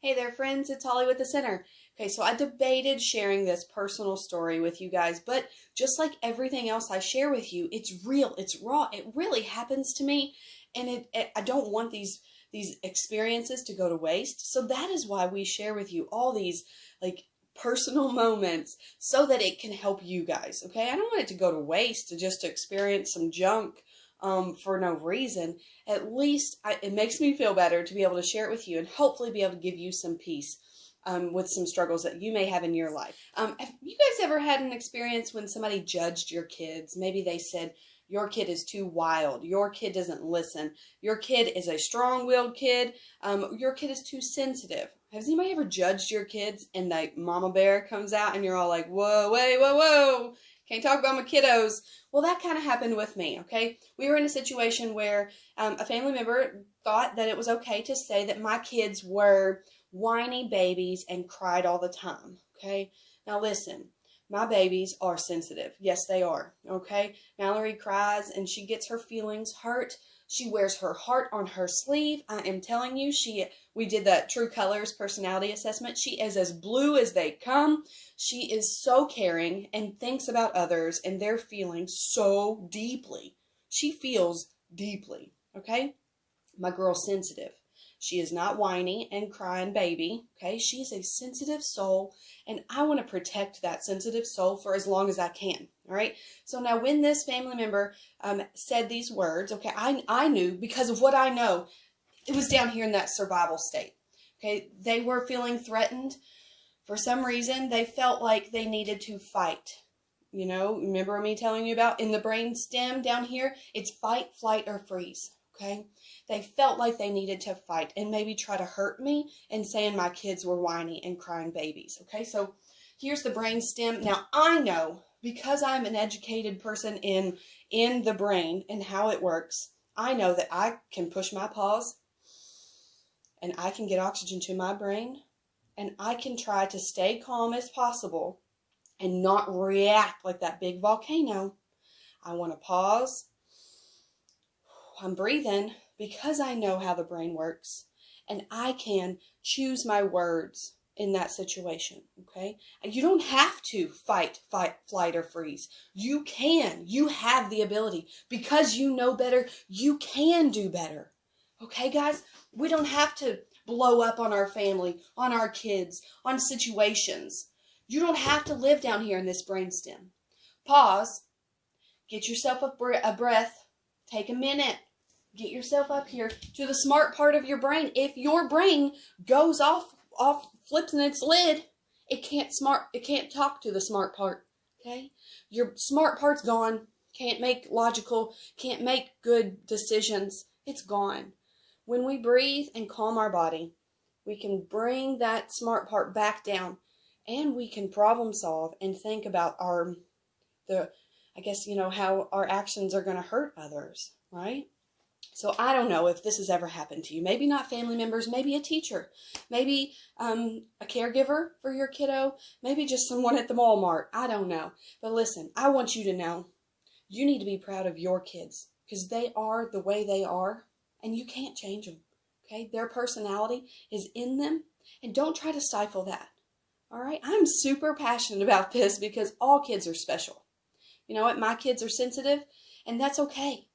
Hey there, friends. It's Holly with the Center. Okay, so I debated sharing this personal story with you guys, but just like everything else I share with you, it's real, it's raw. It really happens to me, and I don't want these experiences to go to waste. So that is why we share with you all these like personal moments so that it can help you guys. Okay, I don't want it to go to waste to experience some junk for no reason. At least it makes me feel better to be able to share it with you and hopefully be able to give you some peace with some struggles that you may have in your life. Have you guys ever had an experience when somebody judged your kids? Maybe they said, your kid is too wild. Your kid doesn't listen. Your kid is a strong-willed kid. Your kid is too sensitive. Has anybody ever judged your kids and the mama bear comes out and you're all like, whoa, wait, whoa, whoa. Can't talk about my kiddos. Well, that kind of happened with me, okay? We were in a situation where a family member thought that it was okay to say that my kids were whiny babies and cried all the time, okay? Now listen, my babies are sensitive. Yes, they are, okay? Mallory cries and she gets her feelings hurt. She wears her heart on her sleeve. I am telling you, we did that True Colors personality assessment. She is as blue as they come. She is so caring and thinks about others and their feelings so deeply. She feels deeply, okay? My girl's sensitive. She is not whiny and crying baby, okay? She is a sensitive soul, and I want to protect that sensitive soul for as long as I can, all right? So now when this family member said these words, okay, I knew because of what I know, it was down here in that survival state, okay? They were feeling threatened. For some reason, they felt like they needed to fight. You know, remember me telling you about in the brain stem down here? It's fight, flight, or freeze, okay? They felt like they needed to fight and maybe try to hurt me and saying my kids were whiny and crying babies, okay? So here's the brain stem. Now, I know, because I'm an educated person in the brain and how it works, I know that I can push my pause and I can get oxygen to my brain and I can try to stay calm as possible and not react like that big volcano. I want to pause. I'm breathing because I know how the brain works, and I can choose my words in that situation, okay? You don't have to fight, flight, or freeze. You can. You have the ability. Because you know better, you can do better. Okay, guys? We don't have to blow up on our family, on our kids, on situations. You don't have to live down here in this brainstem. Pause. Get yourself a breath. Take a minute. Get yourself up here to the smart part of your brain. If your brain goes off, flips in its lid, it can't talk to the smart part, okay? Your smart part's gone. Can't make good decisions. It's gone. When we breathe and calm our body, we can bring that smart part back down and we can problem solve and think about how our actions are going to hurt others, right? So I don't know if this has ever happened to you. Maybe not family members, maybe a teacher, maybe a caregiver for your kiddo, maybe just someone at the Walmart. I don't know. But listen, I want you to know you need to be proud of your kids because they are the way they are and you can't change them. Okay? Their personality is in them and don't try to stifle that. All right? I'm super passionate about this because all kids are special. You know what? My kids are sensitive and that's okay.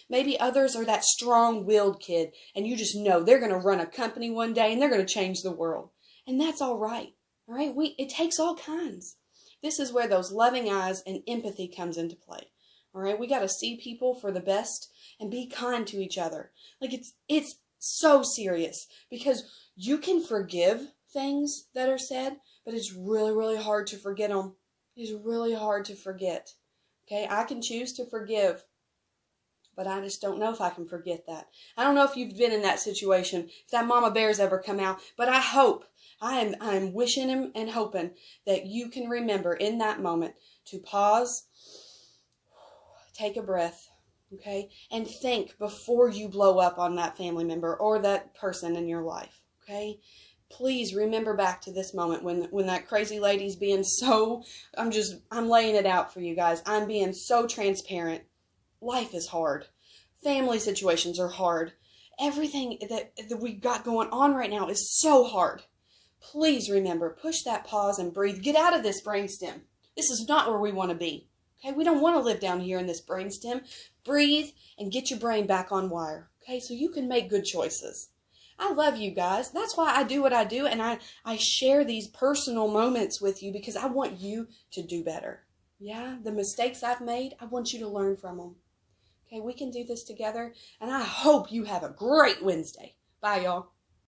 Maybe others are that strong-willed kid, and you just know they're going to run a company one day, and they're going to change the world. And that's all right. All right? It takes all kinds. This is where those loving eyes and empathy comes into play. All right? We got to see people for the best and be kind to each other. Like, it's so serious, because you can forgive things that are said, but it's really, really hard to forget them. It's really hard to forget. Okay? I can choose to forgive, but I just don't know if I can forget that. I don't know if you've been in that situation, if that mama bear's ever come out, but I hope, I'm wishing and hoping that you can remember in that moment to pause, take a breath, okay, and think before you blow up on that family member or that person in your life, okay? Please remember back to this moment when that crazy lady's being so, I'm laying it out for you guys. I'm being so transparent. Life is hard. Family situations are hard. Everything that we got going on right now is so hard. please remember, push that pause and breathe. Get out of this brainstem. This is not where we want to be. Okay, we don't want to live down here in this brainstem. Breathe and get your brain back on wire. Okay, so you can make good choices. I love you guys. That's why I do what I do, and I share these personal moments with you because I want you to do better. Yeah, the mistakes I've made, I want you to learn from them. Okay, we can do this together, and I hope you have a great Wednesday. Bye, y'all.